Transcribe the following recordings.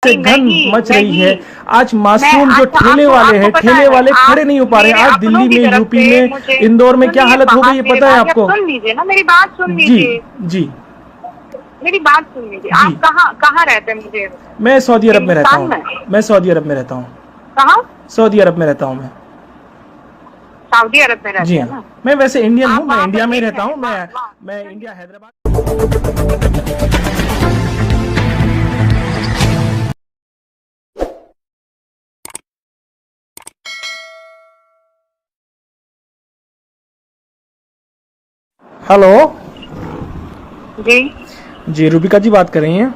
से गंद मच रही है। आज मासूम जो ठेले वाले हैं, ठेले वाले खड़े नहीं हो पा रहे हैं। आज दिल्ली में, यूपी में, इंदौर में क्या हालत हो गई है पता है आपको? सुन लीजिए ना, मेरी बात सुन लीजिए। जी मेरी बात सुन लीजिए। आप कहाँ रहते हैं? मुझे, मैं सऊदी अरब में रहता हूँ। मैं सऊदी अरब में रहता हूँ। कहाँ? सऊदी अरब में रहता हूँ मैं। सऊदी अरब में रहते जी हैं हाँ, ना? मैं वैसे इंडियन हूँ, मैं इंडिया में ही रहता हूँ। मैं इंडिया हैदराबाद। हेलो जी जी, रूबिका जी बात कर रही हैं?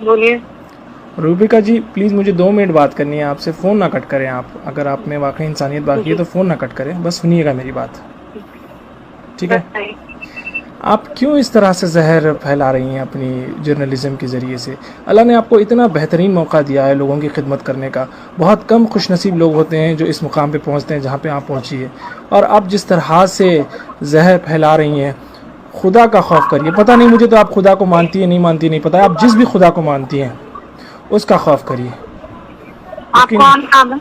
बोलिए। रूबिका जी प्लीज़ मुझे 2 मिनट बात करनी है आपसे। फ़ोन ना कट करें आप। अगर आप में वाकई इंसानियत बाकी है तो फ़ोन ना कट करें, बस सुनिएगा मेरी बात, ठीक है? आप क्यों इस तरह से जहर फैला रही हैं अपनी जर्नलिज़म के ज़रिए से? अल्लाह ने आपको इतना बेहतरीन मौका दिया है लोगों की खिदमत करने का। बहुत कम खुशनसीब लोग होते हैं जो इस मुकाम पे पहुंचते हैं जहां पे आप पहुंची है। और आप जिस तरह से जहर फैला रही हैं, खुदा का खौफ करिए। पता नहीं मुझे तो आप खुदा को मानती है नहीं मानती नहीं पता, आप जिस भी खुदा को मानती हैं उसका खौफ करिए। आप कौन नाम है?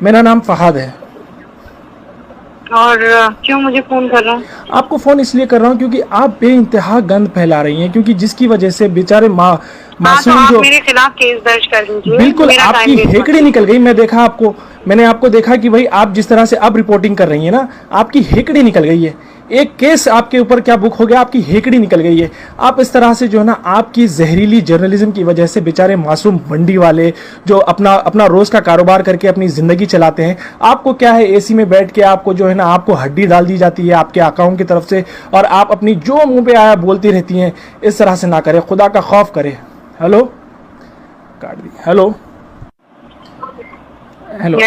मेरा नाम फहाद है। और क्यों मुझे फोन कर रहा है? आपको फ़ोन इसलिए कर रहा हूँ क्योंकि आप बेइंतहा गंद फैला रही हैं, क्योंकि जिसकी वजह से बेचारे मासूम तो आप जो मेरे खिलाफ केस दर्ज कर दीजिए। बिल्कुल आपकी हेकड़ी निकल गई। मैंने आपको देखा कि भाई आप जिस तरह से अब रिपोर्टिंग कर रही हैं ना, आपकी हेकड़ी निकल गई है। एक केस आपके ऊपर क्या बुक हो गया, आपकी हेकड़ी निकल गई है। आप इस तरह से जो है ना, आपकी जहरीली जर्नलिज्म की वजह से बेचारे मासूम मंडी वाले जो अपना रोज का कारोबार करके अपनी जिंदगी चलाते हैं, आपको क्या है, एसी में बैठ के आपको जो है ना, आपको हड्डी डाल दी जाती है आपके अकाउंट की तरफ से, और आप अपनी जो मुंह पे आया बोलती रहती हैं। इस तरह से ना करें, खुदा का खौफ करें। हेलो, काट दी। हेलो हेलो,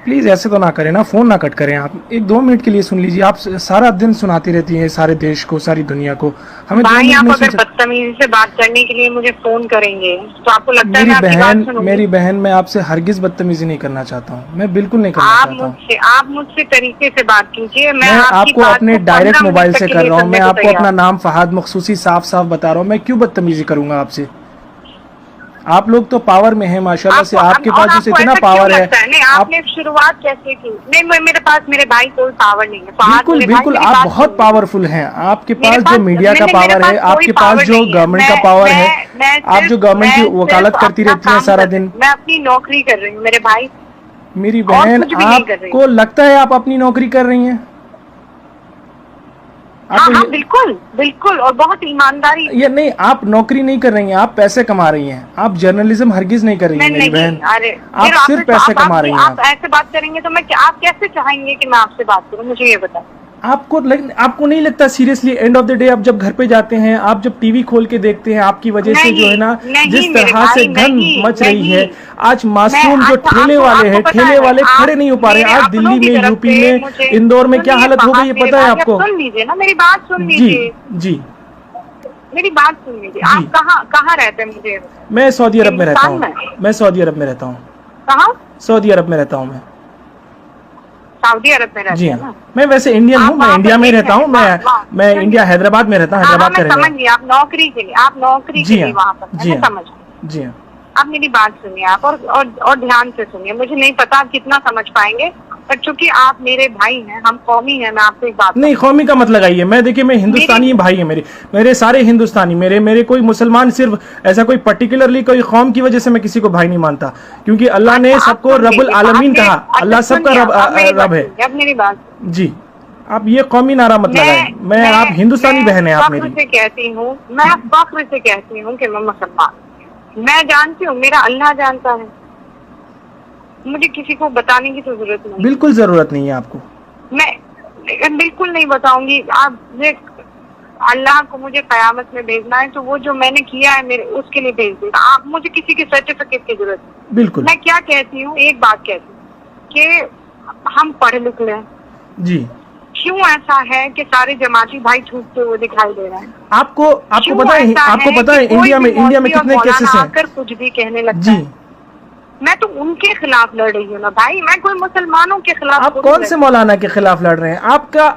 प्लीज़ ऐसे तो ना करें ना, फ़ोन ना कट करें आप। 1-2 मिनट के लिए सुन लीजिए। आप सारा दिन सुनाती रहती हैं सारे देश को, सारी दुनिया को। हमें भाई आप अगर बदतमीजी से बात करने के लिए मुझे फोन करेंगे तो आपको लगता है मैं आपकी बात सुनूंगी? मेरी बहन, मैं आपसे हरगिज बदतमीजी नहीं करना चाहता हूँ। मैं बिल्कुल नहीं करना चाहता हूँ। आप मुझसे तरीके से बात कीजिए। मैं आपको अपने डायरेक्ट मोबाइल से कर रहा हूँ। मैं आपको अपना नाम फहाद मखसूसी साफ साफ बता रहा हूँ। मैं क्यों बदतमीजी करूंगा आपसे? आप लोग तो पावर में हैं माशाल्लाह से। आपके पास जैसे इतना पावर है। नहीं, आपने शुरुआत कैसे की? नहीं, मेरे पास मेरे भाई कोई पावर नहीं है। बिल्कुल बिल्कुल, आप बहुत पावरफुल हैं। आपके पास जो मीडिया का पावर है, आपके पास जो गवर्नमेंट का पावर है, आप जो गवर्नमेंट की वकालत करती रहती हैं सारा दिन। मैं अपनी नौकरी कर रही हूँ मेरे भाई। मेरी बहन, आपको लगता है आप अपनी नौकरी कर रही हैं? हाँ, बिल्कुल बिल्कुल, और बहुत ईमानदारी। ये नहीं, आप नौकरी नहीं कर रही हैं, आप पैसे कमा रही हैं। आप जर्नलिज्म हरगिज नहीं कर रही हैं मेरी बहन। आप सिर्फ पैसे कमा रही हैं। आप ऐसे बात करेंगे तो आप कैसे चाहेंगे कि मैं आपसे बात करूं? मुझे ये बताएं। आपको नहीं लगता seriously, end of the day आप जब घर पे जाते हैं, आप जब टीवी खोल के देखते हैं, आपकी वजह से जो है ना, जिस तरह से गंद मच रही है। आज मासूम जो ठेले वाले हैं, ठेले वाले खड़े नहीं हो पा रहे हैं। आज दिल्ली में, यूपी में, इंदौर में क्या हालत हो गई है पता है आपको? सुन लीजिए ना, मेरी बात सुन लीजिए। जी, मेरी बात सुन लीजिए। आप कहाँ रहते हैं? मुझे, मैं सऊदी अरब में रहता हूँ। मैं सऊदी अरब में रहता हूँ। कहाँ? सऊदी अरब में रहता हूँ मैं। सऊदी अरब में रहते हैं ना? मैं वैसे इंडियन हूँ, मैं इंडिया में ही रहता हूँ। मैं इंडिया हैदराबाद में रहता हूँ। हैदराबाद का समझ गई। आप नौकरी के लिए वहाँ पर? जी समझ गई। जी हाँ। आप मेरी बात सुनिए आप, और ध्यान से सुनिए। मुझे नहीं पता आप कितना समझ पाएंगे, पर चूंकि आप मेरे भाई हैं, हम कौमी हैं। मैं आपको एक बात नहीं, कौमी का मत लगाइए। मैं देखिए, मैं हिंदुस्तानी भाई है मेरे सारे हिंदुस्तानी। मेरे कोई मुसलमान, सिर्फ ऐसा कोई पर्टिकुलरली कोई कौम की वजह से मैं किसी को भाई नहीं मानता, क्योंकि अल्लाह ने सबको रब्बुल आलमीन कहा। अल्लाह सबका रब है। अब मेरी बात जी, आप ये कौमी नारा मत लगाइए। मैं आप हिंदुस्तानी बहन है आप मेरी। मैं कहती हूँ, मैं फख्र से कहती हूँ कि मैं मुसलमान। मैं जानती हूँ, मेरा अल्लाह जानता है। मुझे किसी को बताने की तो जरूरत नहीं। बिल्कुल जरूरत नहीं है आपको। मैं बिल्कुल नहीं बताऊंगी। आप अल्लाह को मुझे कयामत में भेजना है तो वो जो मैंने किया है मेरे उसके लिए भेज देगा। आप मुझे किसी के सर्टिफिकेट की जरूरत नहीं। बिल्कुल। मैं क्या कहती हूँ, एक बात कहती हूँ कि हम पढ़े लिखे हैं जी। क्यों ऐसा है कि सारे जमाती भाई छूटते हुए दिखाई दे रहे हैं? आपको पता है इंडिया में कितने केसेस हैं? कुछ भी कहने लगता जी है। मैं तो उनके खिलाफ लड़ रही हूँ ना भाई, मैं कोई मुसलमानों के खिलाफ आप थोड़ी कौन लड़ से रही मौलाना के खिलाफ लड़ रहे हैं?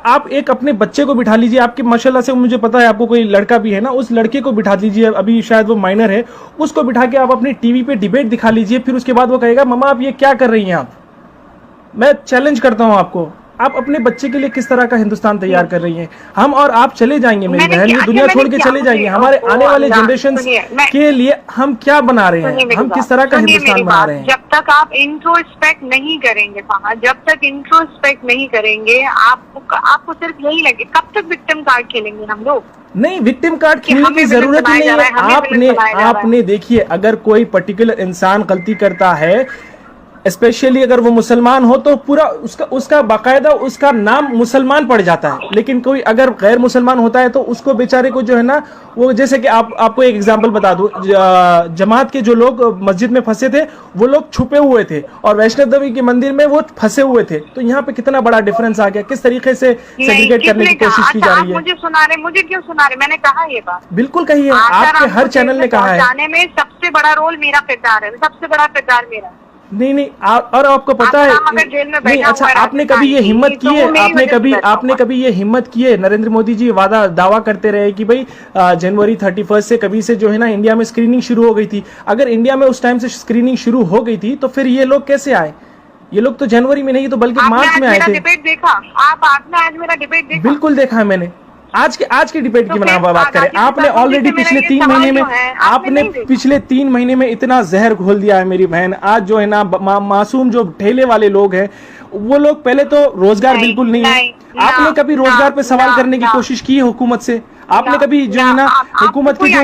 आप एक अपने बच्चे को बिठा लीजिए, आपके माशाल्लाह से मुझे पता है आपको कोई लड़का भी है ना, उस लड़के को बिठा लीजिए, अभी शायद वो माइनर है, उसको बिठा के आप अपनी टीवी पे डिबेट दिखा लीजिए, फिर उसके बाद वो कहेगा मम्मा आप ये क्या कर रही हैं आप। मैं चैलेंज करता हूं आपको, आप अपने बच्चे के लिए किस तरह का हिंदुस्तान तैयार कर रही हैं? हम और आप चले जाएंगे मेरी मैंने बहन, ये क्या- दुनिया अच्छा, छोड़ मैंने के क्या चले मुझे- जाएंगे, हमारे ओहो, आने वाले अल्लाह, जनरेशन सुनिए, मैं- के लिए हम क्या बना रहे सुनिए हैं, मेरी हम बात, किस तरह का सुनिए हिंदुस्तान मेरी बना बात। रहे हैं? जब तक आप इंट्रोस्पेक्ट नहीं करेंगे वहाँ, जब तक इंट्रोस्पेक्ट नहीं करेंगे, आपको सिर्फ यही लगे, कब तक विक्टिम कार्ड खेलेंगे हम लोग? नहीं, विक्टिम कार्ड खेलने हमें की विलन जरूरत ही बनाया नहीं जा रहा है। है, हमें विलन बनाया जा रहा है। आपने देखिए, अगर कोई पर्टिकुलर इंसान गलती करता है, स्पेशली अगर वो मुसलमान हो, तो पूरा उसका बाकायदा उसका नाम मुसलमान पड़ जाता है। लेकिन कोई अगर गैर मुसलमान होता है तो उसको बेचारे को जो है ना, वो जैसे कि आपको एक एग्जांपल बता दूं, जमात के जो लोग मस्जिद में फंसे थे वो लोग छुपे हुए थे और वैष्णव देवी के मंदिर में वो फंसे हुए थे। तो यहाँ पे कितना बड़ा डिफरेंस आ गया, किस तरीके से सेग्रीगेट करने की कोशिश की जा रही है। मुझे सुना रहे, मुझे क्यों सुना रहे? मैंने कहा ये बात, बिल्कुल कही है, आपके हर चैनल ने कहा है। जाने में सबसे बड़ा रोल मेरा किरदार है, सबसे बड़ा किरदार मेरा। नहीं, और आपको पता है नहीं, अच्छा आपने कभी ये हिम्मत की है, आपने कभी ये हिम्मत की है? नरेंद्र मोदी जी दावा करते रहे कि भाई जनवरी 31 से कभी से जो है ना इंडिया में स्क्रीनिंग शुरू हो गई थी। अगर इंडिया में उस टाइम से स्क्रीनिंग शुरू हो गई थी तो फिर ये लोग कैसे आए? ये लोग तो जनवरी में नहीं तो बल्कि मार्च में आए थे। डिबेट देखा आपने? आज मेरा डिबेट देखा? बिल्कुल देखा है मैंने। आज के डिबेट की बात करें, आपने ऑलरेडी पिछले 3 महीने में पिछले 3 महीने में इतना जहर घोल दिया है मेरी बहन। आज जो है ना मासूम जो ठेले वाले लोग हैं, वो लोग पहले तो रोजगार बिल्कुल नहीं है। आपने कभी रोजगार पे सवाल करने की कोशिश की है हुकूमत से? आपने कभी जो है ना हुकूमत के जो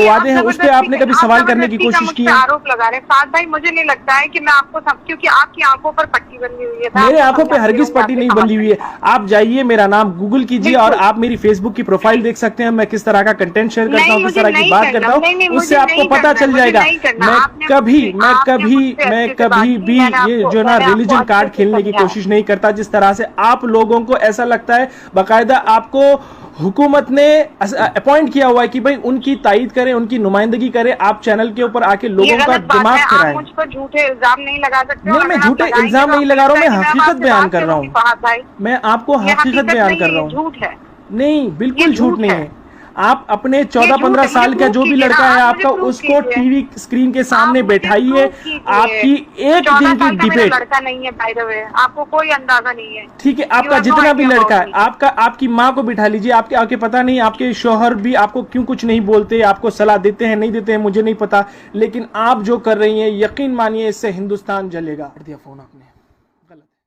वादे हैं उस पे आपने कभी सवाल करने की कोशिश की है? आरोप लगा रहे साथ भाई, मुझे नहीं लगता है कि मैं आपको क्योंकि आपकी आंखों पर पट्टी बंधी हुई है। मेरे आंखों पे हरगिज पट्टी नहीं बंधी हुई है। आप जाइए, मेरा नाम गूगल कीजिए और आप मेरी फेसबुक की प्रोफाइल देख सकते हैं, मैं किस तरह का कंटेंट शेयर करता हूँ, किस तरह की बात करता हूँ, उससे आपको पता चल जाएगा। मैं कभी भी ये जो ना रिलीजन कार्ड खेलने की कोशिश नहीं करता। जिस तरह से आप लोगों को ऐसा लगता है, बाकायदा आपको हुकूमत ने अपॉइंट किया हुआ है कि भाई उनकी तायीद करें, उनकी नुमाइंदगी करें, आप चैनल के ऊपर आके लोगों का दिमाग कराएं। मुझ पर झूठे इल्जाम नहीं लगा सकते। नहीं, मैं झूठे इल्जाम नहीं लगा रहा हूँ, मैं हकीकत बयान कर रहा हूँ। मैं आपको हकीकत बयान कर रहा हूँ। झूठ है? नहीं, बिल्कुल झूठ नहीं है। आप अपने 14-15 साल का जो भी लड़का है आपका, उसको टीवी स्क्रीन के सामने बैठाइए, आपकी एक दिन की डिबेट। लड़का नहीं है बाय द वे, आपको कोई अंदाजा नहीं है। ठीक है, आपका जितना भी लड़का है, आपकी माँ को बिठा लीजिए, आपके पता नहीं आपके शौहर भी आपको क्यों कुछ नहीं बोलते, आपको सलाह देते हैं नहीं देते हैं मुझे नहीं पता, लेकिन आप जो कर रही हैं, यकीन मानिए इससे हिंदुस्तान जलेगा। फोन